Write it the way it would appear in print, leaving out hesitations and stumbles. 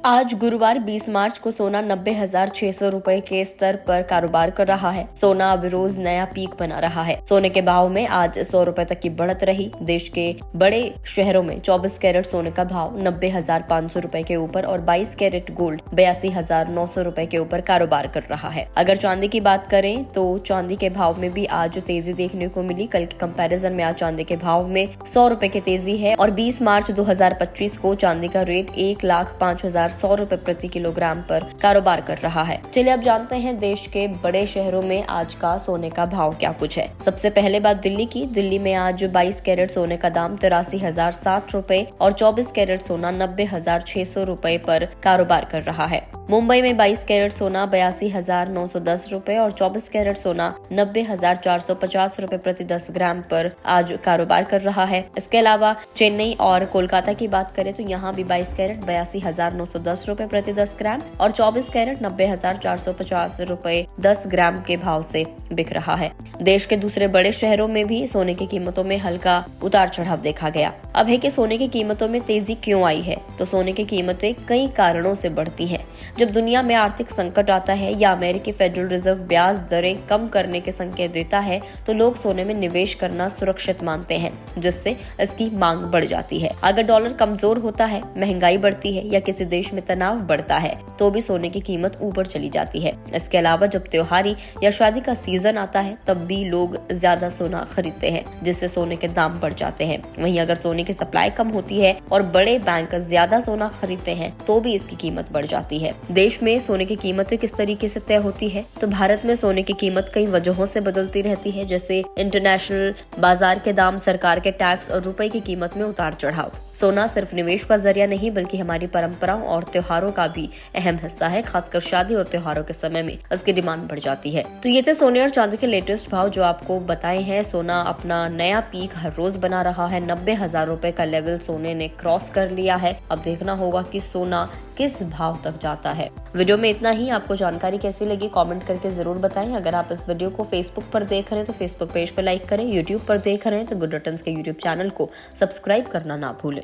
आज गुरुवार 20 मार्च को सोना 90,600 रुपए के स्तर पर कारोबार कर रहा है। सोना अब रोज नया पीक बना रहा है। सोने के भाव में आज 100 रुपए तक की बढ़त रही। देश के बड़े शहरों में 24 कैरेट सोने का भाव 90,500 रुपए के ऊपर और 22 कैरेट गोल्ड 82,900 रुपए के ऊपर कारोबार कर रहा है। अगर चांदी की बात करें तो चांदी के भाव में भी आज तेजी देखने को मिली। कल के कंपैरिजन में आज चांदी के भाव में 100 रुपए की तेजी है और 20 मार्च 2025 को चांदी का रेट 1,05,100 रुपए प्रति किलोग्राम पर कारोबार कर रहा है। चलिए अब जानते हैं देश के बड़े शहरों में आज का सोने का भाव क्या कुछ है। सबसे पहले बात दिल्ली की। दिल्ली में आज 22 कैरेट सोने का दाम 83,060 रुपए और 24 कैरेट सोना 90,600 रुपए पर कारोबार कर रहा है। मुंबई में 22 कैरेट सोना 82,910 रुपए और 24 कैरेट सोना 90,450 रुपए प्रति 10 ग्राम पर आज कारोबार कर रहा है। इसके अलावा चेन्नई और कोलकाता की बात करें तो यहाँ भी 22 कैरेट 82,910 रुपए प्रति 10 ग्राम और 24 कैरेट 90,450 रुपए 10 ग्राम के भाव से बिक रहा है। देश के दूसरे बड़े शहरों में भी सोने की कीमतों में हल्का उतार चढ़ाव देखा गया। अब है कि सोने की कीमतों में तेजी क्यों आई है, तो सोने की कीमतें कई कारणों से बढ़ती हैं। जब दुनिया में आर्थिक संकट आता है या अमेरिकी फेडरल रिजर्व ब्याज दरें कम करने के संकेत देता है तो लोग सोने में निवेश करना सुरक्षित मानते हैं, जिससे इसकी मांग बढ़ जाती है। अगर डॉलर कमजोर होता है, महंगाई बढ़ती है या किसी देश में तनाव बढ़ता है तो भी सोने की कीमत ऊपर चली जाती है। इसके अलावा जब त्योहारी या शादी का सीजन आता है तब भी लोग ज्यादा सोना खरीदते हैं, जिससे सोने के दाम बढ़ जाते हैं। वहीं अगर सोने की सप्लाई कम होती है और बड़े बैंक ज्यादा सोना खरीदते हैं तो भी इसकी कीमत बढ़ जाती है। देश में सोने की कीमतें किस तरीके से तय होती है, तो भारत में सोने की कीमत कई वजहों से बदलती रहती है, जैसे इंटरनेशनल बाजार के दाम, सरकार के टैक्स और रुपए की कीमत में उतार चढ़ाव। सोना सिर्फ निवेश का जरिया नहीं बल्कि हमारी परंपराओं और त्योहारों का भी अहम हिस्सा है। खासकर शादी और त्योहारों के समय में इसकी डिमांड बढ़ जाती है। तो ये थे सोने और चांदी के लेटेस्ट भाव जो आपको बताए हैं। सोना अपना नया पीक हर रोज बना रहा है। 90,000 रुपए का लेवल सोने ने क्रॉस कर लिया है। अब देखना होगा कि सोना किस भाव तक जाता है। वीडियो में इतना ही। आपको जानकारी कैसी लगी कमेंट करके जरूर बताएं। अगर आप इस वीडियो को फेसबुक पर देख रहे हैं तो फेसबुक पेज पर लाइक करें। यूट्यूब पर देख रहे हैं तो गुड रिटर्न्स के यूट्यूब चैनल को सब्सक्राइब करना ना भूलें।